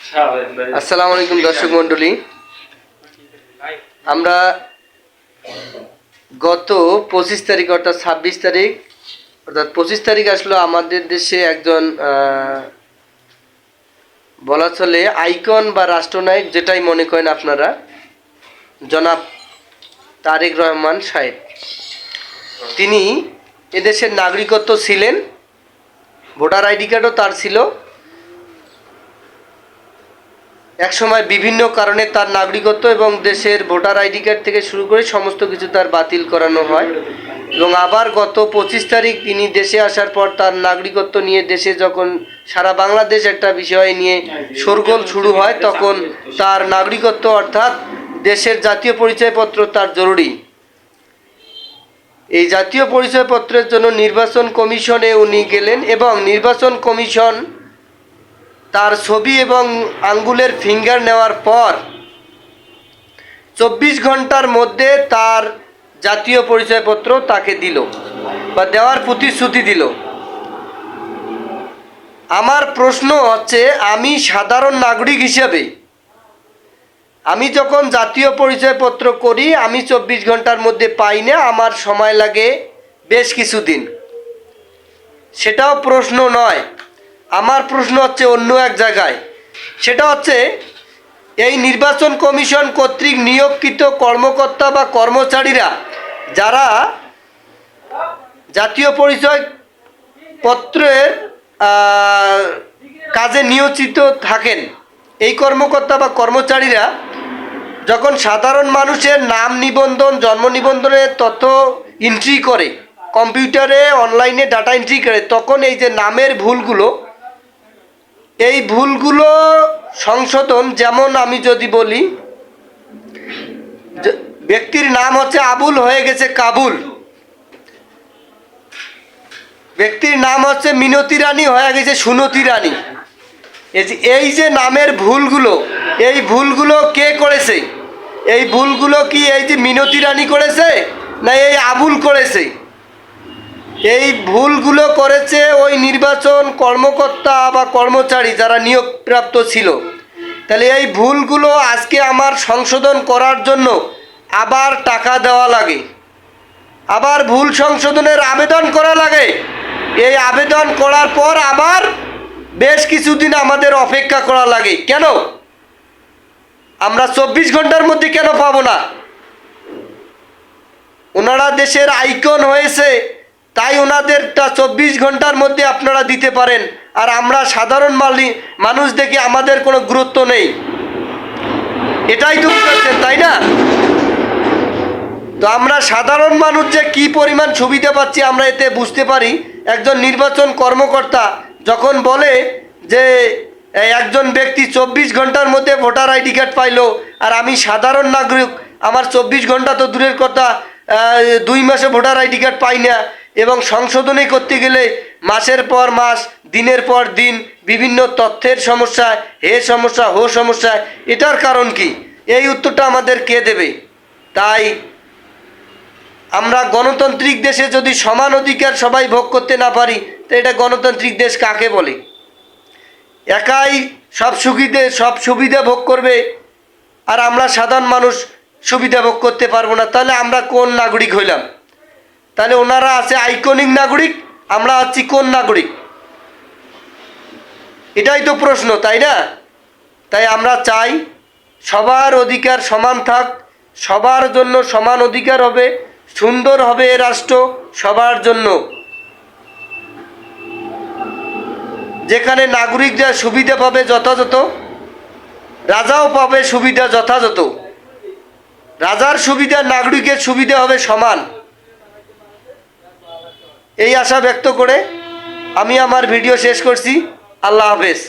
আসসালামু আলাইকুম দর্শক মণ্ডলী, আমরা গত 25 তারিখ অর্থাৎ 26 তারিখ অর্থাৎ 25 তারিখ আসলো আমাদের দেশে একজন বলা চলে আইকন বা রাষ্ট্রনায়ক, যেটাই মনে করেন আপনারা, জনাব তারেক রহমান সাহেব। তিনি এদেশের নাগরিকত্ব ছিলেন, ভোটার আইডি কার্ডও তার ছিল। একসময় বিভিন্ন কারণে তার নাগরিকত্ব এবং দেশের ভোটার আইডি কার্ড থেকে শুরু করে সমস্ত কিছু তার বাতিল করানো হয় এবং আবার গত 25 তারিখ তিনি দেশে আসার পর তার নাগরিকত্ব নিয়ে দেশে যখন সারা বাংলাদেশ একটা বিষয় নিয়ে শোরগোল শুরু হয়, তখন তার নাগরিকত্ব অর্থাৎ দেশের জাতীয় পরিচয়পত্র তার জরুরি। এই জাতীয় পরিচয়পত্রের জন্য নির্বাচন কমিশনে উনি গেলেন এবং নির্বাচন কমিশন তার ছবি এবং আঙ্গুলের ফিঙ্গার নেওয়ার পর 24 ঘন্টার মধ্যে তার জাতীয় পরিচয়পত্র তাকে দিল বা দেওয়ার প্রতিশ্রুতি দিল। আমার প্রশ্ন হচ্ছে, আমি সাধারণ নাগরিক হিসেবে আমি যখন জাতীয় পরিচয়পত্র করি, আমি 24 ঘন্টার মধ্যে পাই না, আমার সময় লাগে বেশ কিছুদিন। সেটাও প্রশ্ন নয়, আমার প্রশ্ন হচ্ছে অন্য এক জায়গায়। সেটা হচ্ছে, এই নির্বাচন কমিশন কর্তৃক নিয়োগকৃত কর্মকর্তা বা কর্মচারীরা যারা জাতীয় পরিচয় পত্রের কাজে নিয়োজিত থাকেন, এই কর্মকর্তা বা কর্মচারীরা যখন সাধারণ মানুষের নাম নিবন্ধন, জন্ম নিবন্ধনের তথ্য এন্ট্রি করে, কম্পিউটারে অনলাইনে ডাটা এন্ট্রি করে, তখন এই যে নামের ভুলগুলো, এই ভুলগুলো সংশোধন, যেমন আমি যদি বলি, ব্যক্তির নাম হচ্ছে আবুল হয়ে গেছে কাবুল, ব্যক্তির নাম হচ্ছে মিনতি রানী হয়ে গেছে সুনতি রানী। এই যে নামের ভুলগুলো, এই ভুলগুলো কে করেছে? এই ভুলগুলো কি এই যে মিনতি রানী করেছে না এই আবুল করেছে? এই ভুলগুলো করেছে ওই নির্বাচন কর্মকর্তা বা কর্মচারী যারা নিয়োগপ্রাপ্ত ছিল। তাহলে এই ভুলগুলো আজকে আমার সংশোধন করার জন্য আবার টাকা দেওয়া লাগে, আবার ভুল সংশোধনের আবেদন করা লাগে। এই আবেদন করার পর আবার বেশ কিছুদিন আমাদের অপেক্ষা করা লাগে। কেন? আমরা 24 ঘন্টার মধ্যে কেন পাবো না? ওনারা দেশের আইকন হয়েছে, তাই ওনাদেরটা 24 ঘন্টার মধ্যে আপনারা দিতে পারেন, আর আমরা সাধারণ মানুষ দেখে আমাদের কোনো গুরুত্ব নেই। এটাই তো বুঝাচ্ছেন, তাই না? তো আমরা সাধারণ মানুষ যে কি পরিমাণ সুবিধা পাচ্ছি আমরা এতে বুঝতে পারি। একজন নির্বাচন কর্মকর্তা যখন বলে যে একজন ব্যক্তি 24 ঘন্টার মধ্যে ভোটার আইডি কার্ড পাইলো, আর আমি সাধারণ নাগরিক, আমার 24 ঘন্টা তো দূরের কথা, 2 মাসে ভোটার আইডি কার্ড পাই না, এবং সংশোধনী করতে গেলে মাসের পর মাস, দিনের পর দিন বিভিন্ন তথ্যের সমস্যা, হে সমস্যা, হো সমস্যা। এটার কারণ কি? এই উত্তরটা আমাদের কে দেবে? তাই আমরা গণতান্ত্রিক দেশে যদি সমান অধিকার সবাই ভোগ করতে না পারি, তো এটা গণতান্ত্রিক দেশ কাকে বলে? একাই সব সুবিধা ভোগ করবে আর আমরা সাধারণ মানুষ সুবিধা ভোগ করতে পারবো না, তাহলে আমরা কোন নাগরিক হইলাম? তাহলে ওনারা আছে আইকনিক নাগরিক, আমরা আছি কোন নাগরিক? এটাই তো প্রশ্ন, তাই না? তাই আমরা চাই সবার অধিকার সমান থাক, সবার জন্য সমান অধিকার হবে, সুন্দর হবে এ রাষ্ট্র সবার জন্য, যেখানে নাগরিকরা সুবিধা পাবে যথাযথ, রাজাও পাবে সুবিধা যথাযথ। রাজার সুবিধা, নাগরিকের সুবিধা হবে সমান। এই আশা ব্যক্ত করে আমি আমার ভিডিও শেষ করছি। আল্লাহ হাফেজ।